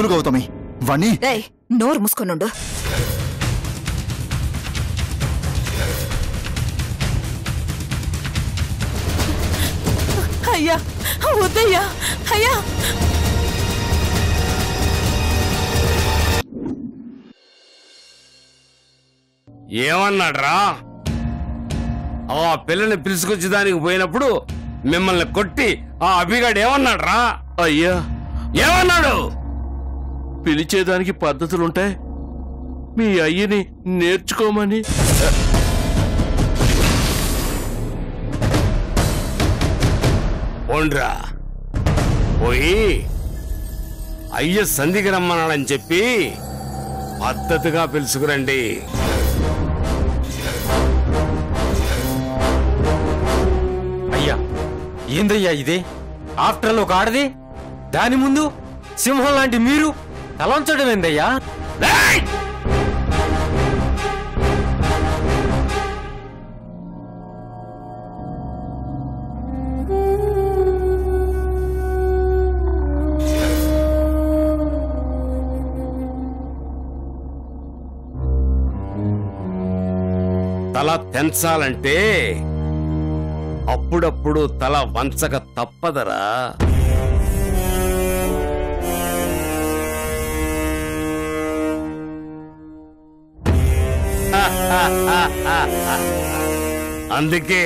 వదులు గౌతమి వాణ్ణి. నోరు మూసుకొనుండు. అయ్యా వద్దయ్యా, అయ్యా. ఏమన్నాడ్రా? ఆ పిల్లని పిలుచుకొచ్చి దానికి పోయినప్పుడు మిమ్మల్ని కొట్టి ఆ అభిగాడు ఏమన్నాడ్రా? అయ్యా ఏమన్నాడు? పిలిచేదానికి పద్ధతులుంటాయి, మీ అయ్యని నేర్చుకోమని. పోండ్రా, పోయి అయ్య సంధికి రమ్మన్నాడని చెప్పి పద్ధతిగా పిలుచుకురండి. అయ్యా ఏందయ్యా ఇదే? ఆఫ్టర్ ఒక ఆడది, దాని ముందు సింహం లాంటి మీరు తలంచడం ఏందయ్యా? తల తెంచాలంటే అప్పుడప్పుడు తల వంచక తప్పదరా. అందుకే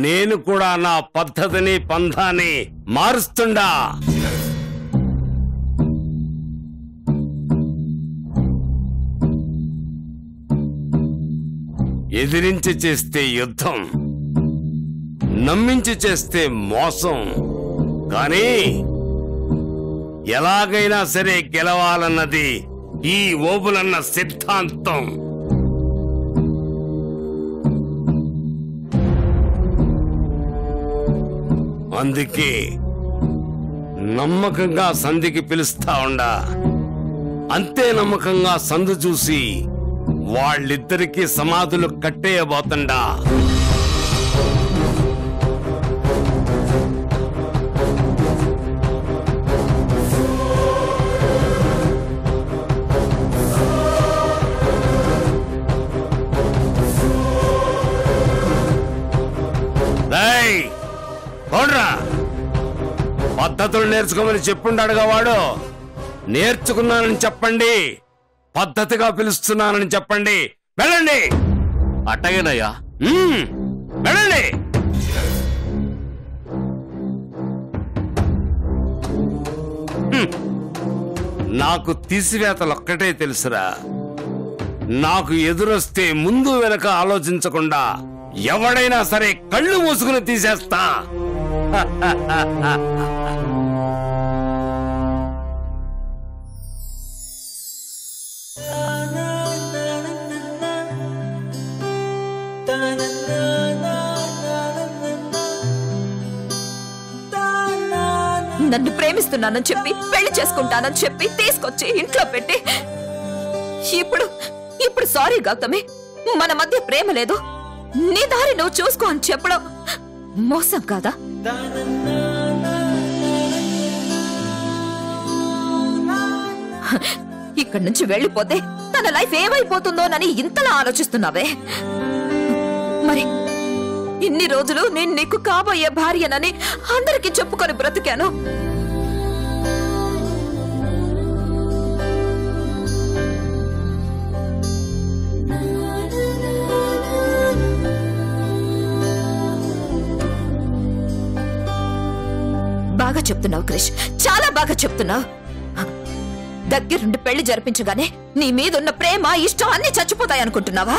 నేను కూడా నా పద్ధతిని పంధాన్ని మారుస్తుండా. ఎదిరించి చేస్తే యుద్ధం, నమ్మించి చేస్తే మోసం. కానీ ఎలాగైనా సరే గెలవాలన్నది ఈ ఓబులన్న సిద్ధాంతం. అందుకే నమ్మకంగా సంధికి పిలుస్తా ఉండా. అంతే నమ్మకంగా సందు చూసి వాళ్ళిద్దరికీ సమాధులు కట్టేయబోతుండా. పద్ధతులు నేర్చుకోమని చెప్పుండాడుగా వాడు. నేర్చుకున్నానని చెప్పండి, పద్ధతిగా పిలుస్తున్నానని చెప్పండి. వెళ్ళండి. అట్టగేనయ్యా. వెళ్ళండి. నాకు తీసివేతలొక్కటే తెలుసురా. నాకు ఎదురొస్తే ముందు వెనక ఆలోచించకుండా ఎవడైనా సరే కళ్ళు మూసుకుని తీసేస్తా. నన్ను ప్రేమిస్తున్నానని చెప్పి పెళ్లి చేసుకుంటానని చెప్పి తీసుకొచ్చి ఇంట్లో పెట్టి ఇప్పుడు సారీ గౌతమి, మన మధ్య ప్రేమ లేదు, నీ దారి నువ్వు చూసుకో అని చెప్పడం మోసం కాదా? ఇక్కడి నుంచి వెళ్ళిపోతే తన లైఫ్ ఏమైపోతుందోనని ఇంతలా ఆలోచిస్తున్నావే. మరి ఇన్ని రోజులు నేను నీకు కాబోయే భార్యనని అందరికీ చెప్పుకొని బ్రతికాను. బాగా చెప్తున్నావు క్రిష్, చాలా బాగా చెప్తున్నావు. దగ్గరుండి పెళ్లి జరిపించగానే నీ మీదున్న ప్రేమ ఇష్టం అన్ని చచ్చిపోతాయనుకుంటున్నావా?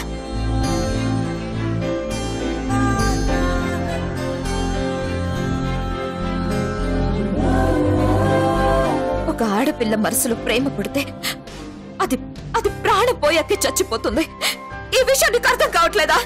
ఒక ఆడపిల్ల మనసులో ప్రేమ పుడితే అది అది ప్రాణం పోయాకే చచ్చిపోతుంది. ఈ విషయం నీకు అర్థం కావట్లేదా?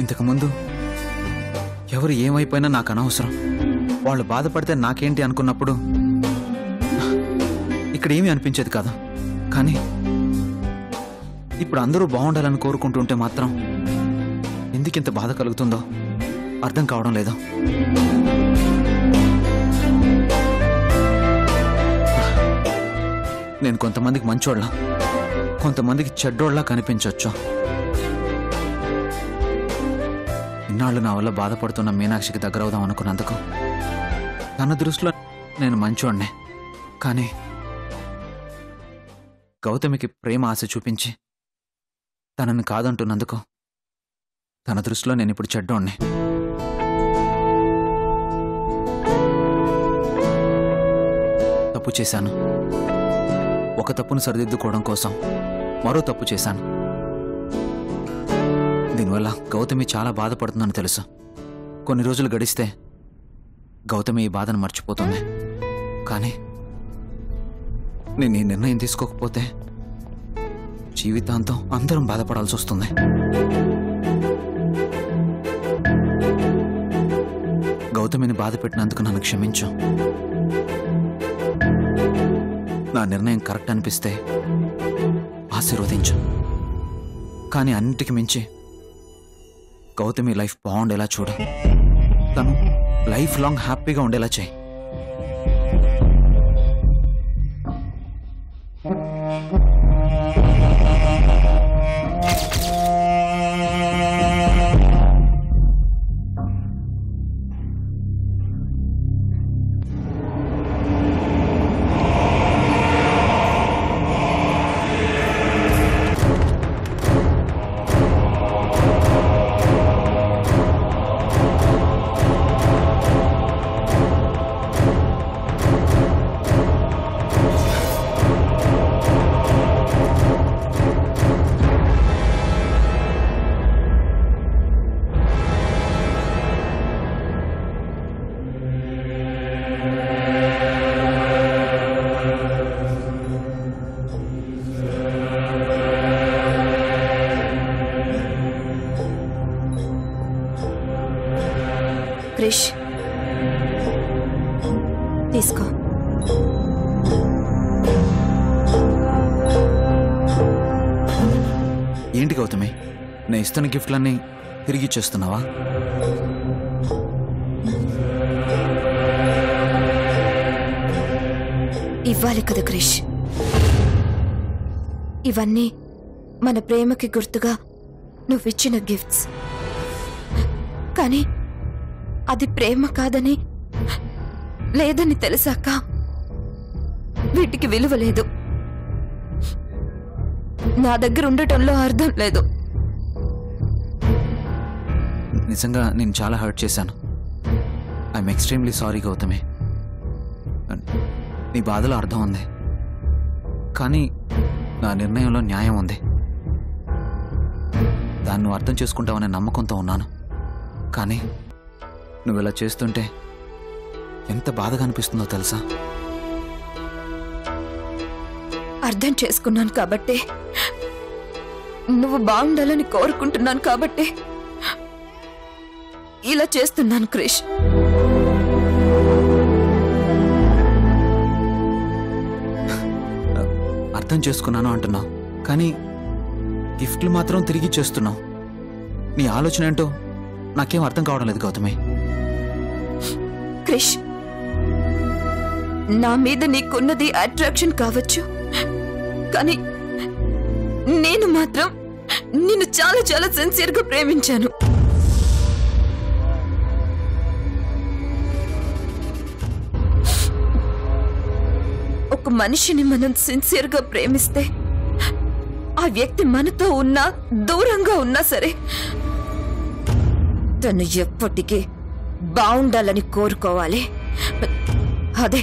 ఇంతకుముందు ఎవరు ఏమైపోయినా నాకు అనవసరం. వాళ్ళు బాధపడితే నాకేంటి అనుకున్నప్పుడు ఇక్కడ ఏమీ అనిపించేది కాదు. కానీ ఇప్పుడు అందరూ బాగుండాలని కోరుకుంటుంటే మాత్రం ఎందుకింత బాధ కలుగుతుందో అర్థం కావడం లేదు. నేను కొంతమందికి మంచోళ్ళ, కొంతమందికి చెడ్డోళ్ళ కనిపించవచ్చు. ఇన్నాళ్ళు నా వల్ల బాధపడుతున్న మీనాక్షికి దగ్గరవుదాం అనుకున్నందుకు తన దృష్టిలో నేను మంచోడ్నే. కానీ గౌతమికి ప్రేమ ఆశ చూపించి తనని కాదంటున్నందుకు తన దృష్టిలో నేను ఇప్పుడు చెడ్డోడ్నే. తప్పు చేశాను. ఒక తప్పును సరిదిద్దుకోవడం కోసం మరో తప్పు చేశాను. దీనివల్ల గౌతమి చాలా బాధపడుతుందని తెలుసు. కొన్ని రోజులు గడిస్తే గౌతమి ఈ బాధను మర్చిపోతుంది. కానీ నేను ఈ నిర్ణయం తీసుకోకపోతే జీవితాంతం అందరం బాధపడాల్సి వస్తుంది. గౌతమిని బాధ పెట్టినందుకు నన్ను క్షమించు. నా నిర్ణయం కరెక్ట్ అనిపిస్తే ఆశీర్వదించు. కానీ అన్నిటికి మించి గౌతమి లైఫ్ బాగుండేలా చూడు. తను లైఫ్ లాంగ్ హ్యాపీగా ఉండేలా చేయి. క్రిష్, తీసుకో. ఏంటి గౌతమి, నేను ఇస్తున్న గిఫ్ట్లన్నీ తిరిగి ఇచ్చేస్తున్నావా? ఇవ్వాలి కదా క్రిష్. ఇవన్నీ మన ప్రేమకి గుర్తుగా నువ్విచ్చిన గిఫ్ట్స్. కానీ అది ప్రేమ కాదని, లేదని తెలిసాక వీటికి విలువ లేదు. నా దగ్గర ఉండటంలో అర్థం లేదు. నిజంగా నేను చాలా హర్ట్ చేశాను. I'm extremely sorry Gautami. నీ బాధలో అర్థం ఉంది, కానీ నా నిర్ణయంలో న్యాయం ఉంది. దాన్ని నువ్వు అర్థం చేసుకుంటావనే నమ్మకంతో ఉన్నాను. కానీ నువ్వు ఇలా చేస్తుంటే ఎంత బాధగా అనిపిస్తుందో తెలుసా? అర్థం చేసుకున్నాను కాబట్టే, నువ్వు బాగుండాలని కోరుకుంటున్నాను కాబట్టే ఇలా చేస్తున్నాను క్రిష్. అర్థం చేసుకున్నాను అంటున్నావు, కానీ గిఫ్ట్లు మాత్రం తిరిగి చేస్తున్నావు. నీ ఆలోచన ఏంటో నాకేం అర్థం కావడం లేదు గౌతమి. క్రిష్, నా మీద నీకున్నది అట్రాక్షన్ కావచ్చు, కానీ నేను మాత్రం నిన్ను చాలా చాలా సిన్సియర్గా ప్రేమించాను. ఒక మనిషిని మనం సిన్సియర్గా ప్రేమిస్తే ఆ వ్యక్తి మనతో ఉన్నా దూరంగా ఉన్నా సరే తను ఎప్పటికీ బాగుండాలని కోరుకోవాలి. అదే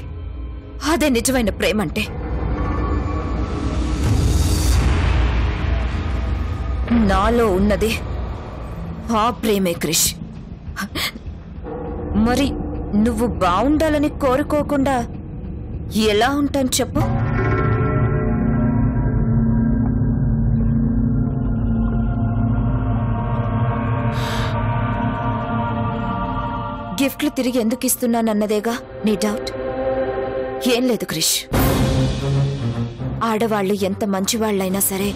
అదే నిజమైన ప్రేమ అంటే. నాలో ఉన్నది ఆ ప్రేమే క్రిష్. మరి నువ్వు బాగుండాలని కోరుకోకుండా ఎలా ఉంటాను చెప్పు? గిఫ్ట్లు తిరిగి ఎందుకు ఇస్తున్నానన్నదేగా నీ డౌట్? ఏం లేదు క్రిష్, ఆడవాళ్ళు ఎంత మంచివాళ్ళైనా సరే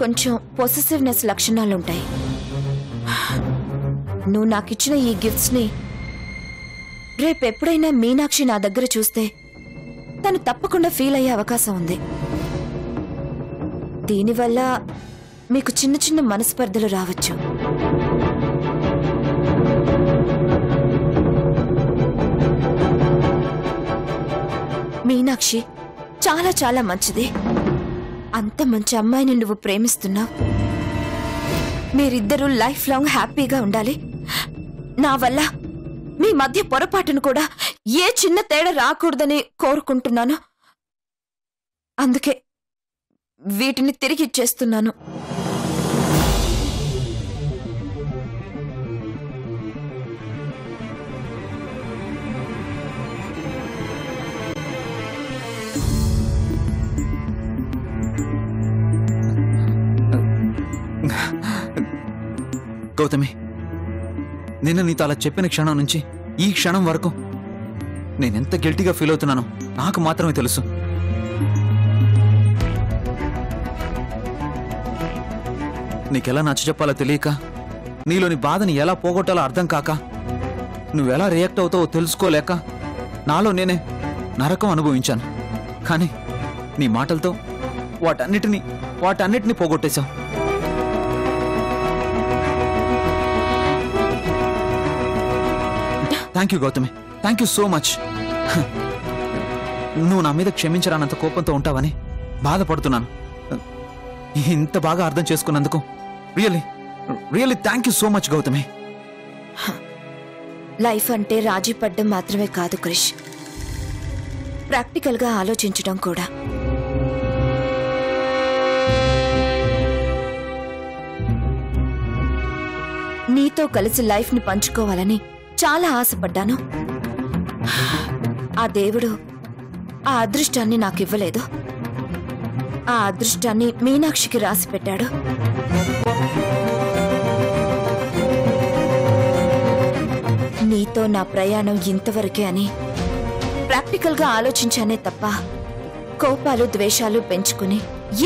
కొంచెం పొసెసివ్నెస్ లక్షణాలుంటాయి. నువ్వు నాకిచ్చిన ఈ గిఫ్ట్స్ని రేపెప్పుడైనా మీనాక్షి నా దగ్గర చూస్తే తను తప్పకుండా ఫీల్ అయ్యే అవకాశం ఉంది. దీనివల్ల మీకు చిన్న చిన్న మనస్పర్ధలు రావచ్చు. మీనాక్షి చాలా చాలా మంచిది. అంత మంచి అమ్మాయిని నువ్వు ప్రేమిస్తున్నావు. మీరిద్దరూ లైఫ్ లాంగ్ హ్యాపీగా ఉండాలి. నా వల్ల మీ మధ్య పొరపాటును కూడా ఏ చిన్న తేడా రాకూడదని కోరుకుంటున్నాను. అందుకే వీటిని తిరిగి ఇచ్చేస్తున్నాను. గౌతమి, నిన్న నీతో అలా చెప్పిన క్షణం నుంచి ఈ క్షణం వరకు నేనెంత గిల్టీగా ఫీల్ అవుతున్నానో నాకు మాత్రమే తెలుసు. నీకెలా నచ్చ చెప్పాలో తెలియక, నీలోని బాధని ఎలా పోగొట్టాలో అర్థం కాక, నువ్వెలా రియాక్ట్ అవుతావో తెలుసుకోలేక నాలో నేనే నరకం అనుభవించాను. కానీ నీ మాటలతో వాటన్నిటినీ పోగొట్టేశావు. Thank you Gautami, thank you so much. నువ్వు నా మీద క్షమించరానంత కోపంతో ఉంటావని బాధపడుతున్నాను. ఇంత బాగా అర్థం చేసుకున్నందుకు really thank you so much Gautami. Life అంటే రాజీ పడ్డం మాత్రమే కాదు క్రిష్, ప్రాక్టికల్ గా ఆలోచించడం కూడా. నీతో కలిసి లైఫ్ ని పంచుకోవాలని చాలా ఆశపడ్డాను. ఆ దేవుడు ఆ అదృష్టాన్ని నాకివ్వలేదు. ఆ అదృష్టాన్ని మీనాక్షికి రాసి పెట్టాడు. నీతో నా ప్రయాణం ఇంతవరకే అని ప్రాక్టికల్ గా ఆలోచించానే తప్ప కోపాలు ద్వేషాలు పెంచుకుని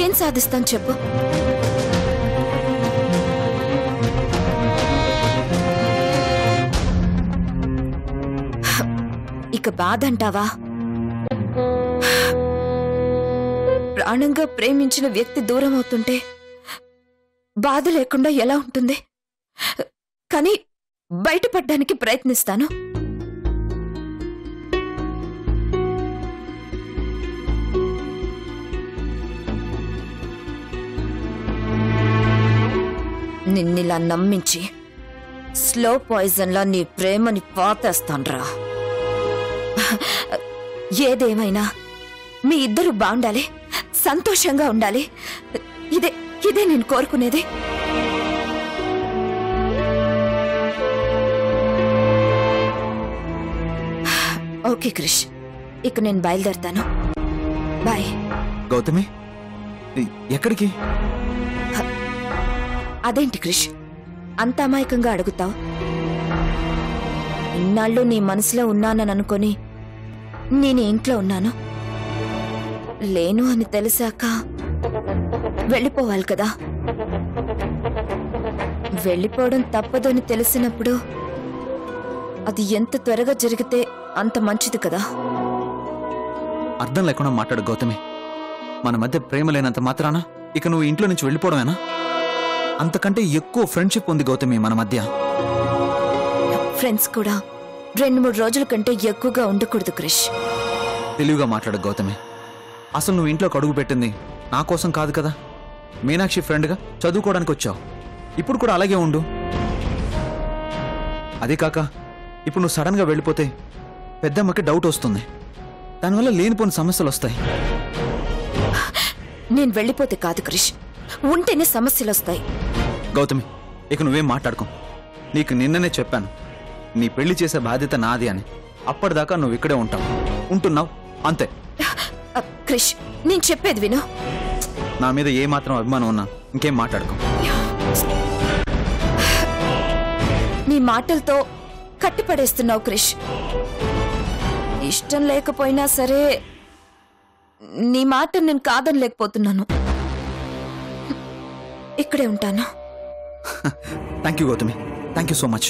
ఏం సాధిస్తాం చెప్పు? ఇక బాధ అంటావా? ప్రాణంగా ప్రేమించిన వ్యక్తి దూరం అవుతుంటే బాధ లేకుండా ఎలా ఉంటుంది? కానీ బయటపడ్డానికి ప్రయత్నిస్తాను. నిన్నిలా నమ్మించి స్లో పాయిజన్లా నీ ప్రేమని పాతేస్తాన్రా. ఏదేమైనా మీ ఇద్దరు బాగుండాలి, సంతోషంగా ఉండాలి. ఇదే నేను కోరుకునేది. ఓకే క్రిష్, ఇక నేను బయలుదేరతాను. బాయ్. గౌతమి, ఎక్కడికి? అదేంటి క్రిష్ అంత అమాయకంగా అడుగుతావు? ఇన్నాళ్ళు నీ మనసులో ఉన్నానని అనుకొని నేను ఇంట్లో ఉన్నాను. లేను అని తెలిసాక వెళ్ళిపోవాలి కదా. వెళ్ళిపోవడం తప్పదు అని తెలిసినప్పుడు అది ఎంత త్వరగా జరిగితే అంత మంచిది కదా. అర్థం లేకుండా మాట్లాడు గౌతమి. మన మధ్య ప్రేమ లేనంత మాత్రాన ఇక నువ్వు ఇంట్లో నుంచి వెళ్ళిపోవడమేనా? అంతకంటే ఎక్కువ ఫ్రెండ్షిప్ ఉంది గౌతమి మన మధ్య. ఫ్రెండ్స్ కూడా 2-3 రోజుల కంటే ఎక్కువగా ఉండకూడదు క్రిష్. తెలివిగా మాట్లాడు గౌతమి. అసలు నువ్వు ఇంట్లోకి అడుగు పెట్టింది నా కోసం కాదు కదా. మీనాక్షి ఫ్రెండ్గా చదువుకోవడానికి వచ్చావు. ఇప్పుడు కూడా అలాగే ఉండు. అదే కాక ఇప్పుడు నువ్వు సడన్గా వెళ్ళిపోతే పెద్దమ్మకి డౌట్ వస్తుంది. దానివల్ల లేనిపోని సమస్యలు వస్తాయి. నేను వెళ్ళిపోతే కాదు క్రిష్, ఉంటేనే సమస్యలు వస్తాయి. గౌతమి, ఇక నువ్వేం మాట్లాడుకో. నీకు నిన్ననే చెప్పాను నీ పెళ్లి చేసే బాధ్యత నాది అని. అప్పటిదాకా నువ్వు ఇక్కడే ఉంటున్నావు అంతే. క్రిష్, నేను చెప్పేది విను. నా మీద ఏ మాత్రం అభిమానం ఉన్నా ఇంకేం మాట్లాడుకో. నీ మాటలతో కట్టిపడేస్తున్నావు క్రిష్. ఇష్టం లేకపోయినా సరే నీ మాట నేను కాదనలేకపోతున్నాను. ఇక్కడే ఉంటాను. Thank you Gautami, thank you so much.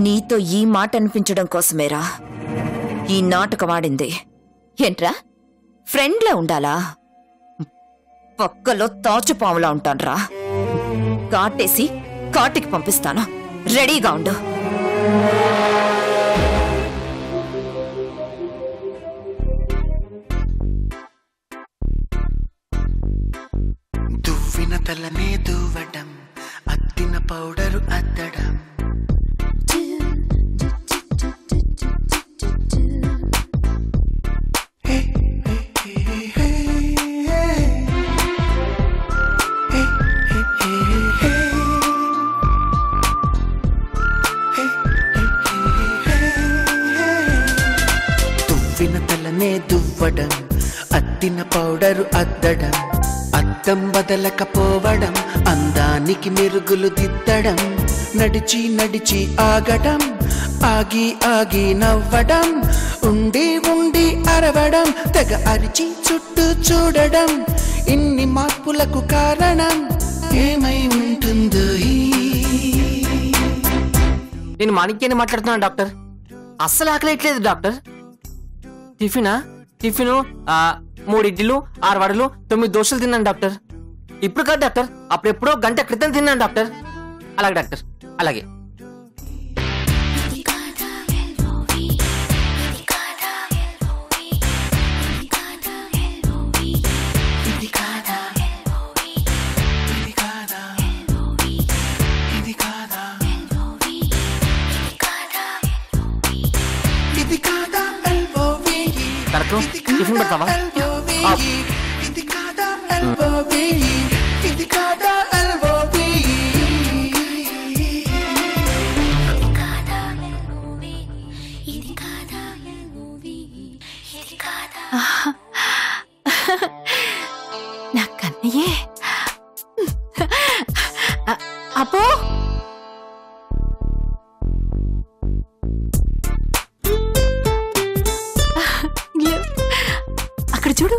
నీతో ఈ మాట అనిపించడం కోసమేరా ఈ నాటకం ఆడింది. ఏంట్రా, ఫ్రెండ్లా ఉండాలా? పక్కలో తాచుపాములా ఉంటాన్రా. కాటేసి కాటికి పంపిస్తాను, రెడీగా ఉండు. దువ్విన తలనే దువ్వడం, అద్దిన పౌడరు అద్దడం, దువ్విన తలనే దువ్వడం, అద్దిన పౌడరు అద్దడం, అద్దం బదలకపోవడం, అందానికి మెరుగులు దిద్దడం, నడిచి నడిచి ఆగడం, ఆగి ఆగి నవ్వడం, ఉండి ఉండి అరవడం, తెగ అరిచి చుట్టూ చూడడం, ఇన్ని మార్పులకు కారణం ఏమై ఉంటుందో. నేను మాణిక్యాన్ని మాట్లాడుతున్నాను డాక్టర్. అస్సలు ఆకలేట్లేదు డాక్టర్. టిఫిను 3 ఇడ్లీలు 6 వడలు 9 దోశలు తిన్నాను డాక్టర్. ఇప్పుడు కాదు డాక్టర్, అప్పుడెప్పుడో గంట క్రితం తిన్నాను డాక్టర్. అలాగే డాక్టర్, అలాగే. టిఫిన్ పెడతావా? నా కన్నయ్యే. అబ్బో, అక్కడ చూడు.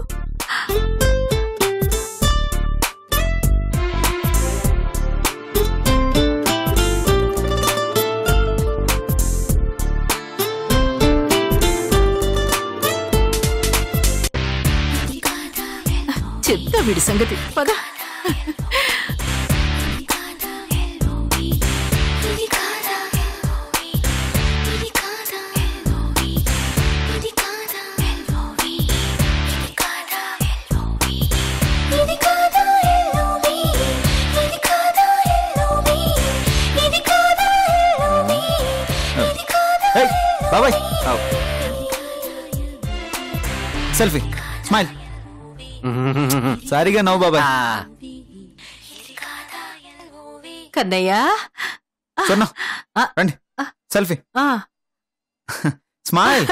చెప్తా వీడి సంగతి, పద. బాబాయ్, సెల్ఫీ, స్మైల్. సారీగా నవ్వు బాబాయ్. కన్నయ్య, సొన్నా రండి, సెల్ఫీ, స్మైల్.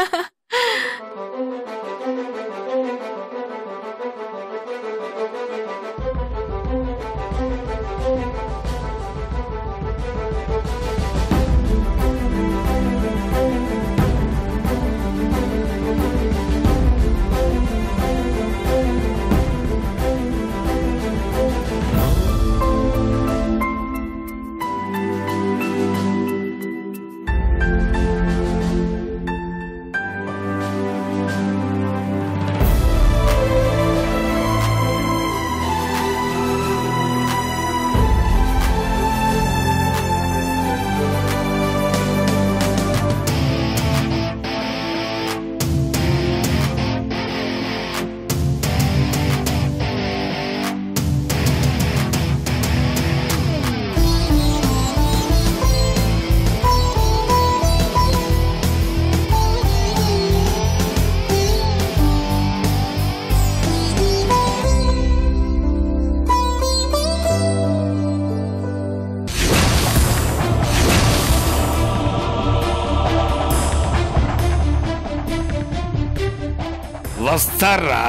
వస్తారా?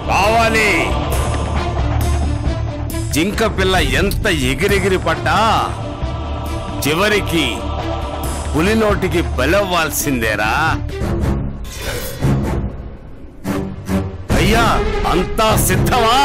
కావాలి. జింక పిల్ల ఎంత ఎగిరెగిరి పడ్డా చివరికి పులి నోటికి బలవ్వాల్సిందేరా. అయ్యా, అంతా సిద్ధమా?